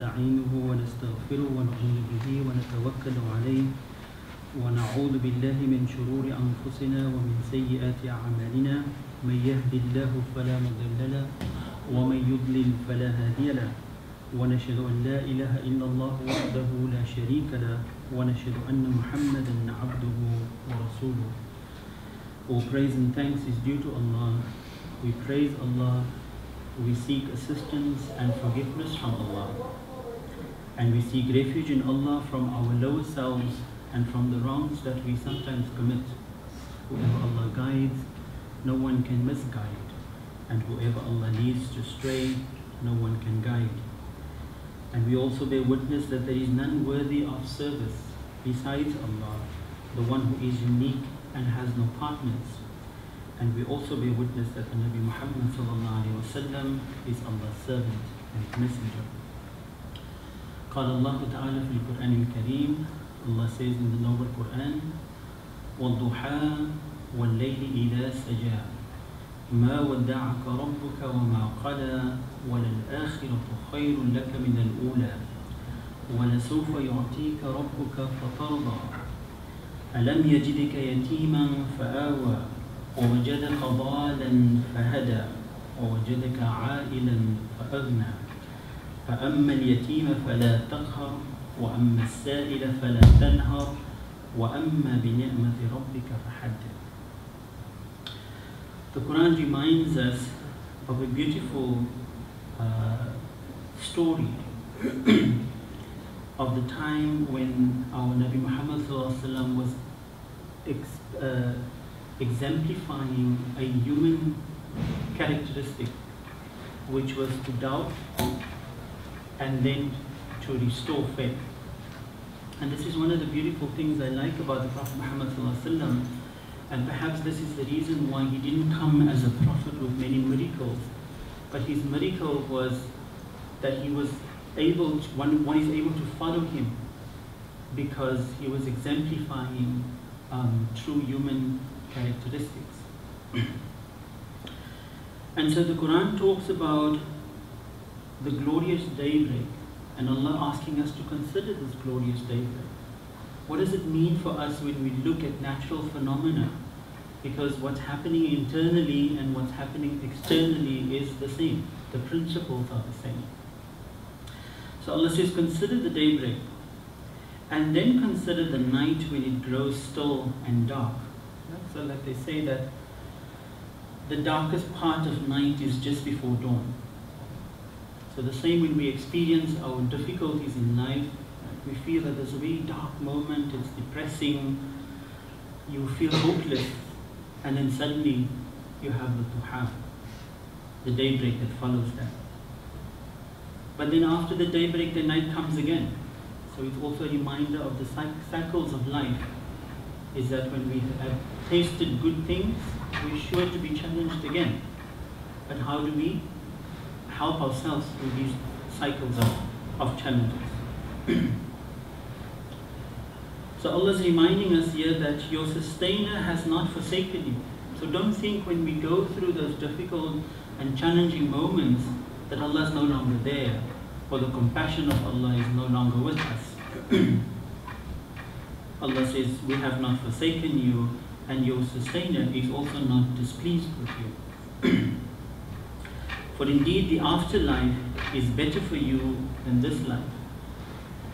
نستعينه ونستغفره ونؤمن به ونتوكل عليه ونعوذ بالله من شرور أنفسنا ومن سيئات أعمالنا من يهد الله فلا مضل له ومن يضلل فلا هادي له ونشهد أن لا إله إلا الله وحده لا شريك له ونشهد أن محمدا عبده ورسوله. All praise and thanks is due to Allah. We praise Allah, we seek assistance and forgiveness from Allah, and we seek refuge in Allah from our lower selves and from the wrongs that we sometimes commit. Whoever Allah guides, no one can misguide, and whoever Allah leads to stray, no one can guide. And we also bear witness that there is none worthy of service besides Allah, the one who is unique and has no partners. And we also bear witness that the Nabi Muhammad ﷺ is Allah's servant and messenger. قال الله تعالى في القرآن الكريم, Allah says in the noble Quran, وَالضُّحَى وَاللَّيْلِ إِذَا سَجَى مَا وَدَّعَكَ رَبُّكَ وَمَا قَلَى وَلَلْآخِرَةُ خَيْرٌ لَكَ مِنَ الْأُولَى وَلَسَوْفَ يُعْطِيكَ رَبُّكَ فَتَرْضَى أَلَمْ يَجِدْكَ يَتِيمًا فَآوَى ووجدك ضالا فهدى ووجدك عائلا فأغنى فأما اليتيم فلا تقهر وأما السائل فلا تنهر وأما بنعمة ربك فحدث. The Quran reminds us of a beautiful story of the time when our Nabi Muhammad ﷺ was exemplifying a human characteristic, which was to doubt and then to restore faith. And this is one of the beautiful things I like about the Prophet Muhammad ﷺ, and perhaps this is the reason why he didn't come as a prophet with many miracles, but his miracle was that he was able to, one is able to follow him because he was exemplifying true human characteristics. And so the Quran talks about the glorious daybreak, and Allah asking us to consider this glorious daybreak. What does it mean for us when we look at natural phenomena? Because what's happening internally and what's happening externally is the same. The principles are the same. So Allah says, consider the daybreak, and then consider the night when it grows still and dark. So like they say that the darkest part of night is just before dawn. So the same when we experience our difficulties in life, we feel that there's a very dark moment, it's depressing, you feel hopeless, and then suddenly you have the duha, the daybreak that follows that. But then after the daybreak, the night comes again. So it's also a reminder of the cycles of life, is that when we have tasted good things, we're sure to be challenged again. But how do we help ourselves through these cycles of challenges? So Allah is reminding us here that your sustainer has not forsaken you. So don't think when we go through those difficult and challenging moments that Allah is no longer there, or the compassion of Allah is no longer with us. Allah says, we have not forsaken you, and your sustainer is also not displeased with you. For indeed the afterlife is better for you than this life.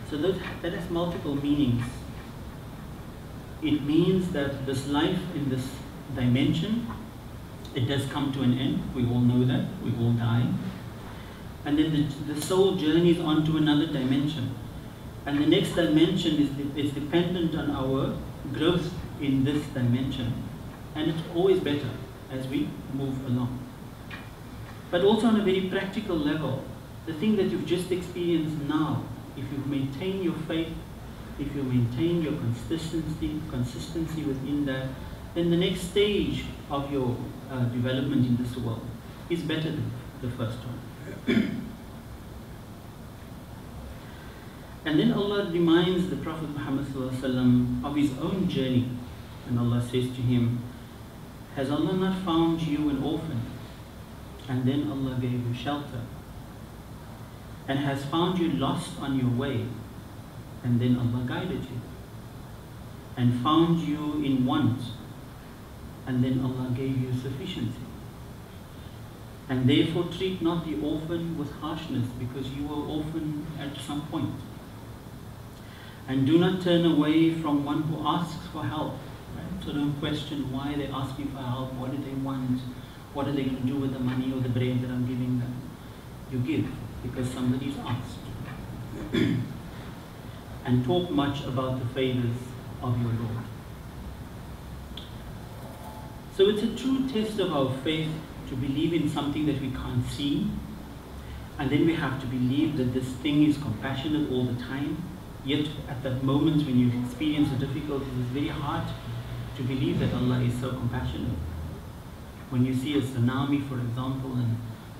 So that has multiple meanings. It means that this life in this dimension, it does come to an end. We all know that. We all die. And then the soul journeys on to another dimension. And the next dimension is dependent on our growth in this dimension. And it's always better as we move along. But also on a very practical level, the thing that you've just experienced now, if you maintain your faith, if you maintain your consistency within that, then the next stage of your development in this world is better than the first one. And then Allah reminds the Prophet Muhammad ﷺ of his own journey. And Allah says to him, has Allah not found you an orphan? And then Allah gave you shelter. and has found you lost on your way, and then Allah guided you, and found you in want, and then Allah gave you sufficiency. And therefore treat not the orphan with harshness, because you were orphan at some point. And do not turn away from one who asks for help. Right? So don't question why they're asking for help, what do they want, what are they going to do with the money or the bread that I'm giving them. You give because somebody's asked. And talk much about the favors of your Lord. So it's a true test of our faith to believe in something that we can't see, and then we have to believe that this thing is compassionate all the time. Yet at that moment when you experience the difficulties, it's very hard to believe that Allah is so compassionate. When you see a tsunami, for example, and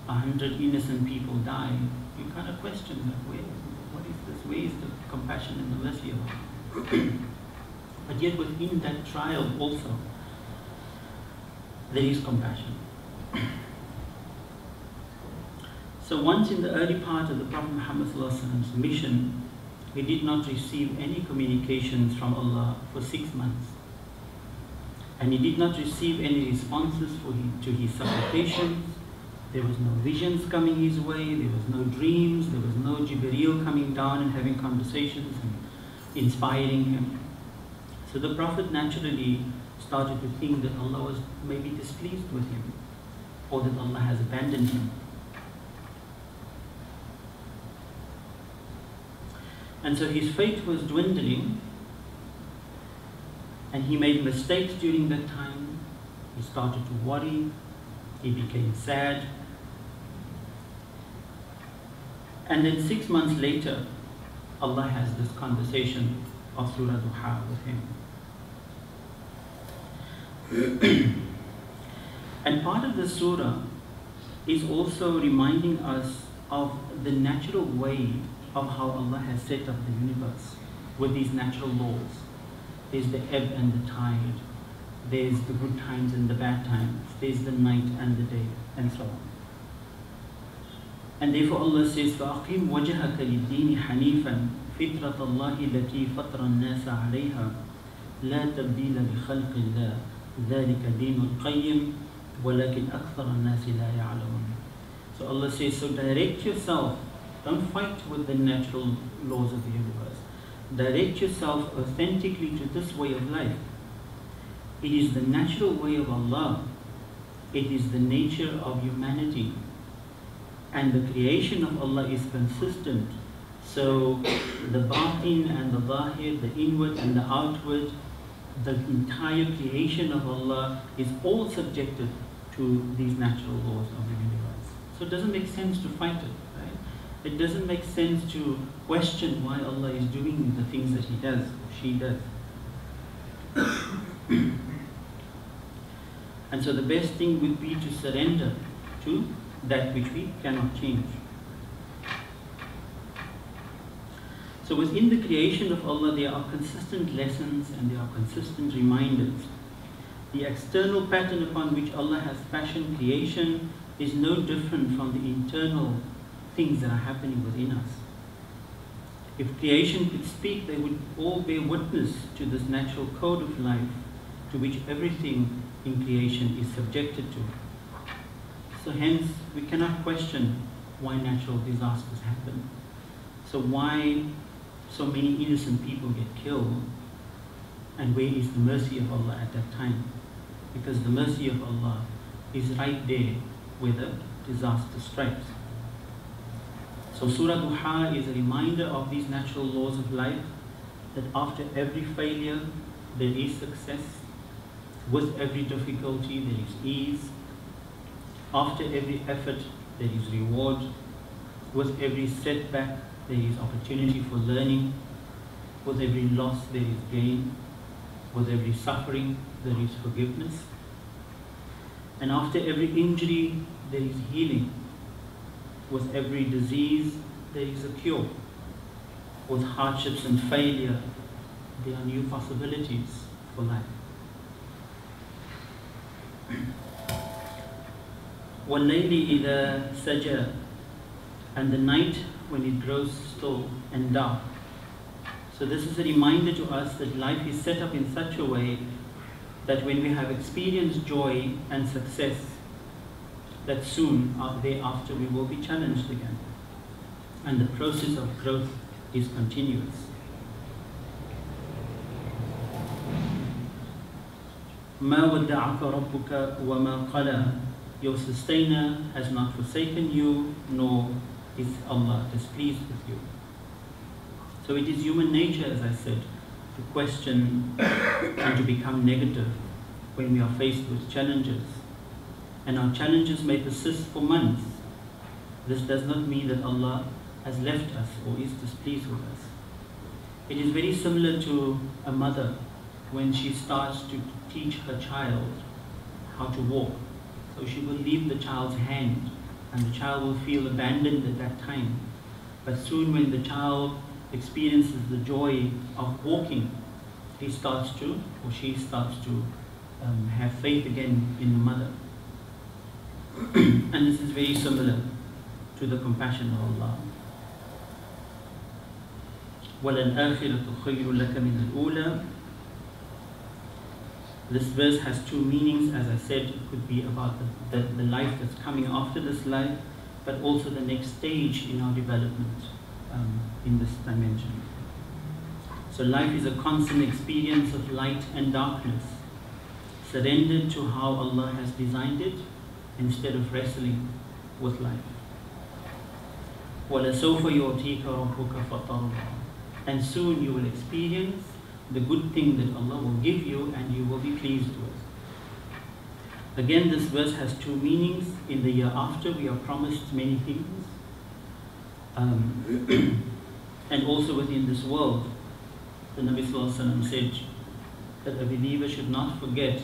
100 innocent people die, you kind of question, like, what is this? Where is the compassion and the mercy of Allah? But yet within that trial also, there is compassion. So once in the early part of the Prophet Muhammad's mission, he did not receive any communications from Allah for 6 months. And he did not receive any responses to his supplications. There was no visions coming his way, there was no dreams, there was no Jibreel coming down and having conversations and inspiring him. So the Prophet naturally started to think that Allah was maybe displeased with him, or that Allah has abandoned him. And so his faith was dwindling, and he made mistakes during that time. He started to worry, he became sad. And then 6 months later, Allah has this conversation of Surah Duha with him. And part of the surah is also reminding us of the natural way of how Allah has set up the universe with these natural laws. There's the ebb and the tide, there's the good times and the bad times, there's the night and the day, and so on. And therefore Allah says, فَأَقِيمْ وَجْهَكَ لِلدِّينِ حَنِيفًا فِطْرَةَ اللَّهِ الَّتِي فَطَرَ النَّاسَ عَلَيْهَا لَا تَبْدِيلَ لِخَلْقِ اللَّهِ ذَلِكَ دِينُ الْقَيِّمِ وَلَكِنْ أَكْثَرَ النَّاسِ لَا يَعْلَمُونَ. So Allah says, so direct yourself, don't fight with the natural laws of the universe. Direct yourself authentically to this way of life. It is the natural way of Allah. It is the nature of humanity. And the creation of Allah is consistent. So the batin and the zahir, the inward and the outward, the entire creation of Allah is all subjected to these natural laws of the universe. So it doesn't make sense to fight it, right? It doesn't make sense to question why Allah is doing the things that He does or she does. And so the best thing would be to surrender to that which we cannot change. So within the creation of Allah, there are consistent lessons and there are consistent reminders. The external pattern upon which Allah has fashioned creation is no different from the internal things that are happening within us. If creation could speak, they would all bear witness to this natural code of life to which everything in creation is subjected to. So hence, we cannot question why natural disasters happen. So why so many innocent people get killed, and where is the mercy of Allah at that time? Because the mercy of Allah is right there where the disaster strikes. So Surah Duha is a reminder of these natural laws of life, that after every failure there is success, with every difficulty there is ease, after every effort there is reward, with every setback there is opportunity for learning, with every loss there is gain, with every suffering there is forgiveness, and after every injury there is healing, with every disease there is a cure, with hardships and failure there are new possibilities for life. وَاللَّيْلِ إِذَا سَجَى, and the night when it grows still and dark. So this is a reminder to us that life is set up in such a way that when we have experienced joy and success, that soon thereafter we will be challenged again. And the process of growth is continuous. مَا وَدَّعَكَ رَبُّكَ وَمَا قَلَى. Your sustainer has not forsaken you, nor is Allah displeased with you. So it is human nature, as I said, to question and to become negative when we are faced with challenges. And our challenges may persist for months. This does not mean that Allah has left us or is displeased with us. It is very similar to a mother when she starts to teach her child how to walk. So she will leave the child's hand and the child will feel abandoned at that time. But soon when the child experiences the joy of walking, he starts to, or she starts to have faith again in the mother. And this is very similar to the compassion of Allah. وَلَلْآخِرَةُ خَيْرٌ لَكَ مِنَ الْأُولَى. This verse has two meanings. As I said, it could be about the life that's coming after this life, but also the next stage in our development in this dimension. So life is a constant experience of light and darkness, surrendered to how Allah has designed it instead of wrestling with life. وَلَسَوْفَ يُعْطِيكَ رَبُّكَ فَتَرْضَى. And soon you will experience the good thing that Allah will give you and you will be pleased with. Again, this verse has two meanings. In the year after, we are promised many things. And also within this world, the Nabi Sallallahu Alaihi Wasallam said that a believer should not forget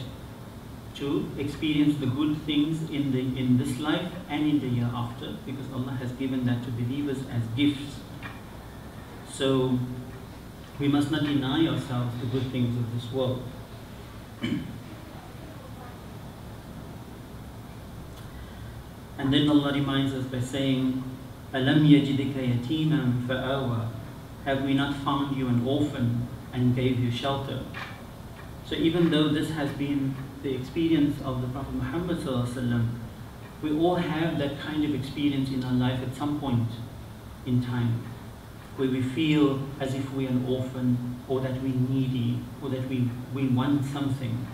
to experience the good things in this life and in the year after, because Allah has given that to believers as gifts. So we must not deny ourselves the good things of this world. And then Allah reminds us by saying, أَلَمْ يَجِدِكَ يَتِيمًا فَآوَى. Have we not found you an orphan and gave you shelter? So even though this has been the experience of the Prophet Muhammad ﷺ, we all have that kind of experience in our life at some point in time, where we feel as if we're an orphan, or that we're needy, or that we want something.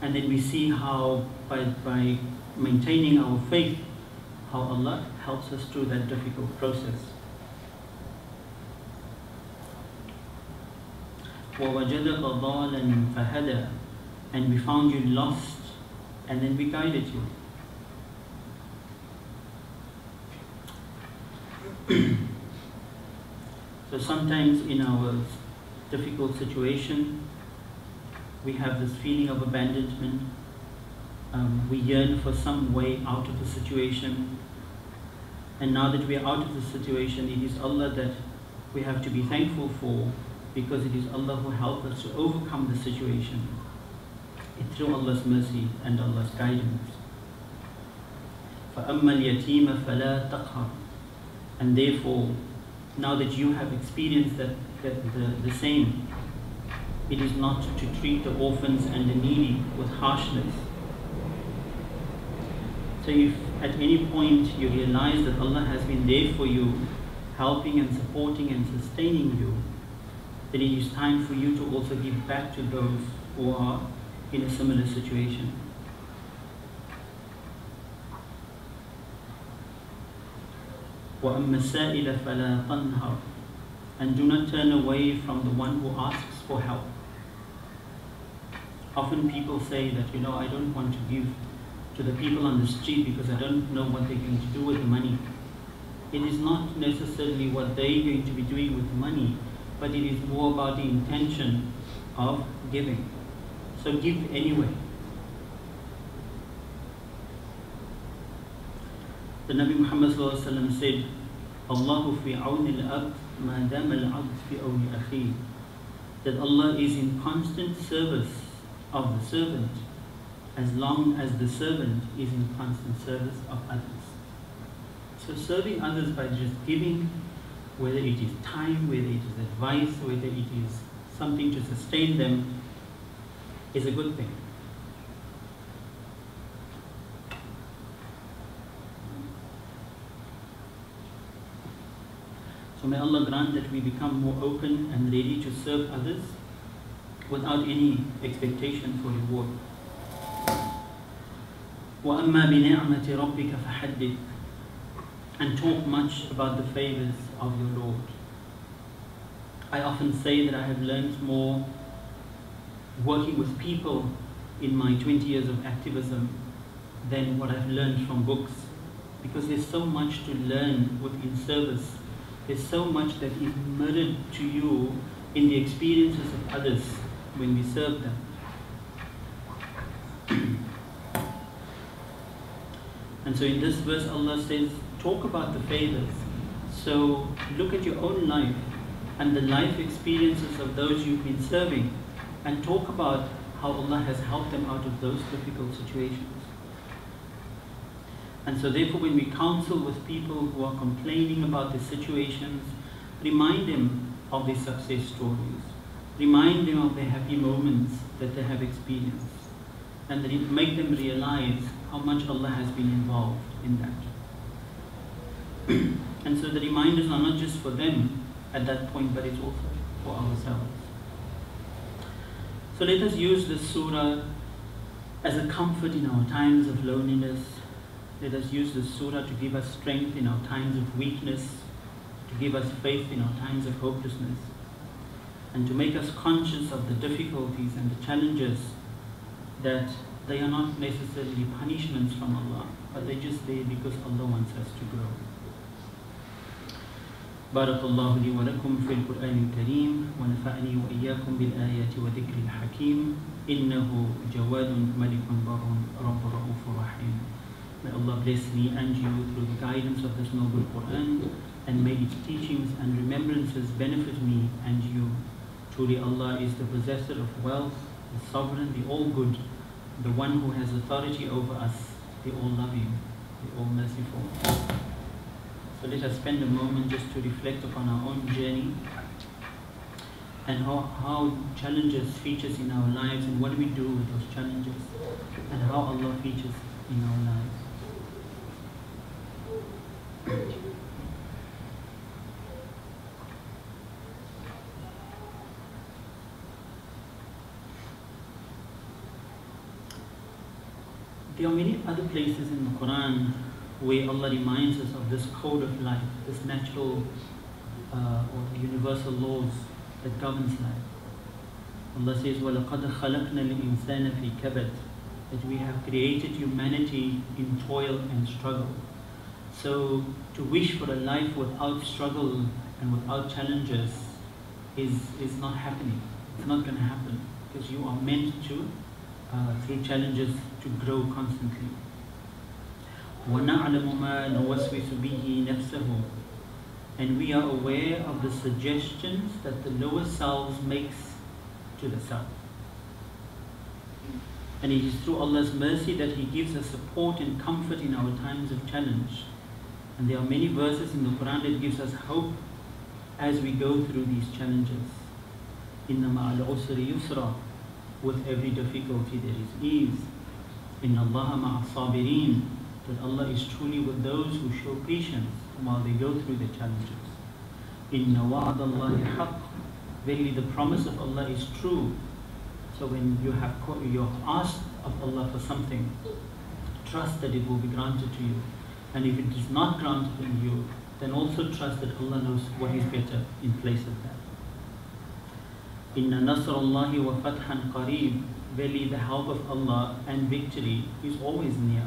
And then we see how by maintaining our faith, how Allah helps us through that difficult process. وَوَجَدَكَ ضَالًا فَهَدَى. And we found you lost, and then we guided you. So sometimes in our difficult situation, we have this feeling of abandonment. We yearn for some way out of the situation. And now that we are out of the situation, it is Allah that we have to be thankful for, because it is Allah who helped us to overcome the situation. It's through Allah's mercy and Allah's guidance. فَأَمَّا الْيَتِيمَ فَلَا تَقْهَرْ. And therefore, now that you have experienced the same, it is not to treat the orphans and the needy with harshness. So if at any point you realize that Allah has been there for you, helping and supporting and sustaining you, then it is time for you to also give back to those who are in a similar situation. وَأَمَّا السَّائِلَ فَلَا تَنْهَرْ. And do not turn away from the one who asks for help. Often people say that, I don't want to give to the people on the street because I don't know what they're going to do with the money. It is not necessarily what they're going to be doing with the money, but it is more about the intention of giving. So give anyway. The Nabi Muhammad ﷺ said, Allahu fi awni al-abd ma dama al-abd fi awni akhi. That Allah is in constant service of the servant as long as the servant is in constant service of others. So serving others by just giving, whether it is time, whether it is advice, whether it is something to sustain them, is a good thing. So may Allah grant that we become more open and ready to serve others without any expectation for reward. وَأَمَّا بِنِعْمَةِ رَبِّكَ فَحَدِّثْ. And talk much about the favors of your Lord. I often say that I have learned more working with people in my 20 years of activism than what I've learned from books, because there's so much to learn within service. There's so much that is mirrored to you in the experiences of others when we serve them. And so in this verse Allah says, talk about the favors. So look at your own life and the life experiences of those you've been serving, and talk about how Allah has helped them out of those difficult situations. And so therefore when we counsel with people who are complaining about their situations, remind them of their success stories. Remind them of their happy moments that they have experienced. And then make them realize how much Allah has been involved in that. And so the reminders are not just for them at that point, but it's also for ourselves. So let us use this surah as a comfort in our times of loneliness. Let us use this surah to give us strength in our times of weakness, to give us faith in our times of hopelessness, and to make us conscious of the difficulties and the challenges, that they are not necessarily punishments from Allah, but they're just there because Allah wants us to grow. بارك الله لي ولكم في القرآن الكريم ونفعني وإياكم بالآيات وذكر الحكيم إنه جواد ملك بر رب رؤوف رحيم. May Allah bless me and you through the guidance of this noble Quran, and may its teachings and remembrances benefit me and you. Truly Allah is the possessor of wealth, the sovereign, the all-good, the one who has authority over us, the all-loving, the all-merciful. So let us spend a moment just to reflect upon our own journey and how challenges features in our lives, and what we do with those challenges, and how Allah features in our lives. There are many other places in the Quran where Allah reminds us of this code of life, this natural or universal laws that governs life. Allah says, وَلَقَدْ خَلَقْنَا الْإِنسَانَ فِي كَبَدٍ, that we have created humanity in toil and struggle. So to wish for a life without struggle and without challenges is not happening. It's not going to happen, because you are meant to, through challenges, to grow constantly. وَنَعْلَمُ مَا نُوَسْوِسُ بِهِ نَفْسَهُ, and we are aware of the suggestions that the lower selves makes to the self. And it is through Allah's mercy that He gives us support and comfort in our times of challenge. And there are many verses in the Quran that gives us hope as we go through these challenges. إِنَّ مَعَ الْعُسْرِ يُسْرًا, with every difficulty there is ease. إِنَّ اللَّهَ مَعَ الصَّابِرِينَ, that Allah is truly with those who show patience while they go through the challenges. إِنَّ وَعْدَ اللَّهِ حَقٌّ, verily the promise of Allah is true. So when you're asked of Allah for something, trust that it will be granted to you. And if it is not granted to you, then also trust that Allah knows what is better in place of that. Inna nasr Allahi wa fathan qareeb, verily the help of Allah and victory is always near,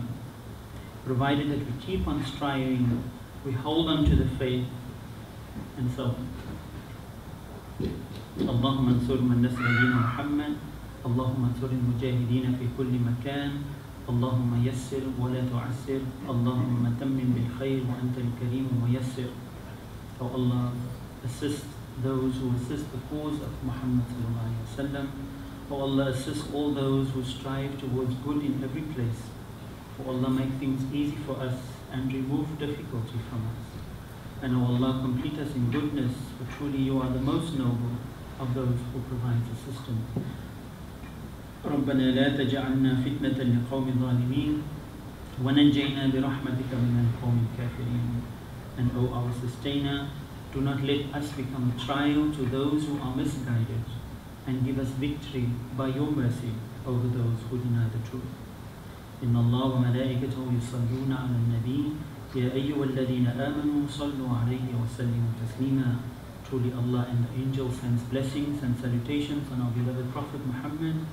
provided that we keep on striving, we hold on to the faith, and so on. Allahumma ansur man nasra dina Muhammad, Allahumma ansur al-mujahideen fi kulli makan, Allahumma yassir wa la tu'assir, Allahumma tammim bil khayr wa anta al-kareem wa yassir. O Allah, assist those who assist the cause of Muhammad sallallahu alaihi wasallam. O Allah, assist all those who strive towards good in every place. O Allah, make things easy for us and remove difficulty from us. And O Allah, complete us in goodness, for truly you are the most noble of those who provide assistance. ربنا لا تجعلنا فتنة لقوم الظالمين ونجينا برحمتك من القوم الكافرين. And O our Sustainer, do not let us become a trial to those who are misguided, and give us victory by your mercy over those who deny the truth. إن الله وملائكته يصلون على النبي يا أيها الذين آمنوا صلوا عليه وسلموا تسليما. Truly Allah and the angels sends blessings and salutations on our beloved Prophet Muhammad.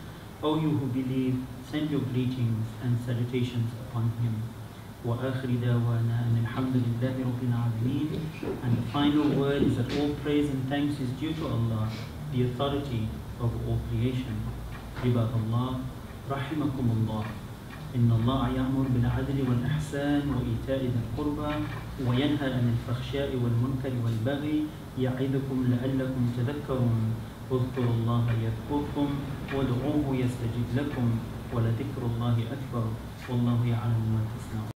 O you who believe, send your greetings and salutations upon him. وآخر دعوانا أن الحمد لله رب العالمين. And the final word is that all praise and thanks is due to Allah, the authority of all creation. عباد الله رحمكم الله. إن الله يأمر بالعدل والإحسان وإيتاء ذي القربى وينهى عن الفحشاء والمنكر والبغي يعظكم لعلكم تذكرون. اذكروا الله يذكركم وادعوه يستجب لكم ولذكر الله أكبر والله يعلم ما تصنعون.